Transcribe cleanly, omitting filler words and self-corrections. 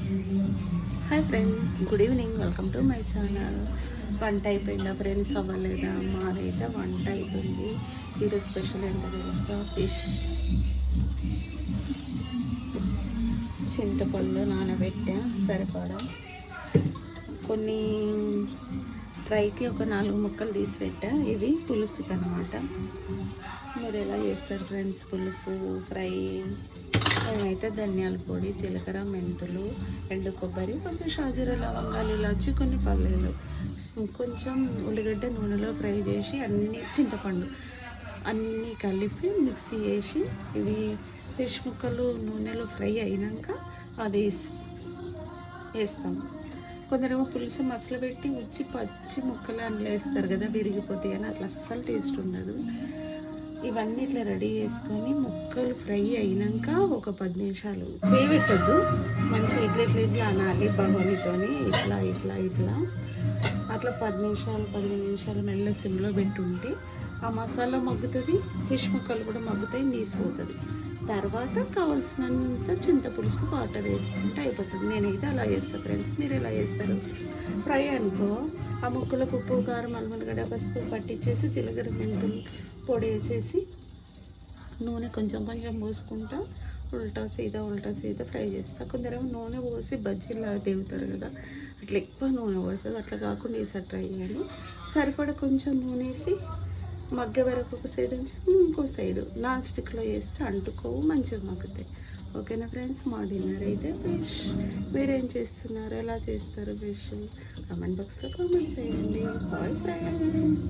Hi friends, good evening. Welcome to my channel. వంట అయిపోయిందా friends? అవ్వలేదా? మాదైతే వంట అవుతుంది. ఈరోజు స్పెషల్ ఏంటో తెలుస్తా. ఫిష్, చింతపండు నానబెట్టా సరిపడా, కొన్ని ఫ్రైకి ఒక 4 ముక్కలు తీసి పెట్టా. ఇవి పులుసుకి అన్నమాట. మీరు ఎలా చేస్తారు ఫ్రెండ్స్ పులుసు ఫ్రై? మేమైతే ధనియాల పొడి, జీలకర్ర, మెంతులు, ఎండు కొబ్బరి, కొంచెం షాజీరా, లవంగాలు, ఇలాచి, కొన్ని పల్లీలు, కొంచెం ఉల్లిగడ్డ నూనెలో ఫ్రై చేసి చింతపండు అన్నీ కలిపి మిక్సీ చేసి ఇవి ఫిష్ ముక్కలు నూనెలో ఫ్రై అయినాక అది వేస్తాం. కొందరేమో పులుసు మసలు పెట్టి పచ్చి ముక్కలు అందులో వేస్తారు కదా, విరిగిపోతాయి అని. అట్లా అస్సలు టేస్ట్ ఉండదు. ఇవన్నీ ఇట్లా రెడీ చేసుకొని ముక్కలు ఫ్రై అయినాక ఒక 10 నిమిషాలు చేయబెట్టద్దు, మంచిగా ఇట్లా అనాలి బగోనితోని, ఇట్లా అట్లా 10 నిమిషాలు 15 నిమిషాలు మెల్ల సిమ్లో పెట్టుంటే ఆ మసాలా మగ్గుతుంది, ఫిష్ ముక్కలు కూడా మగ్గుతాయి, నీసిపోతుంది. తర్వాత కావాల్సినంత చింతపులుసు వాటర్ వేసుకుంటే అయిపోతుంది. నేనైతే అలా చేస్తాను ఫ్రెండ్స్. మీరు ఎలా చేస్తారు? ఫ్రై అనుకో, ఆ ముక్కలకు ఉప్పు, కారం, అల్లం, పసుపు పట్టించేసి జీలకర్ర, మెంతులు పొడి వేసేసి నూనె కొంచెం పోసుకుంటా ఉల్టా సీదా ఫ్రై చేస్తా. కొందరేమో నూనె పోసి బజ్జీలా దేవుతారు కదా, అట్లా ఎక్కువ నూనె పడుతుంది. అట్లా కాకుండా ఈసారి ట్రై చేయండి. సరిపడా కొంచెం నూనె వేసి మగ్గ వరకు ఒక సైడ్ నుంచి ఇంకో సైడు నాన్ స్టిక్లో వేస్తే అంటుకోవు, మంచిగా మగ్గుతాయి. ఓకేనా ఫ్రెండ్స్? మా డిన్నర్ అయితే ఫిష్. మీరేం చేస్తున్నారు? ఎలా చేస్తారు ఫిష్? కామెంట్ బాక్స్లో కామెంట్ చేయండి. Bye friends.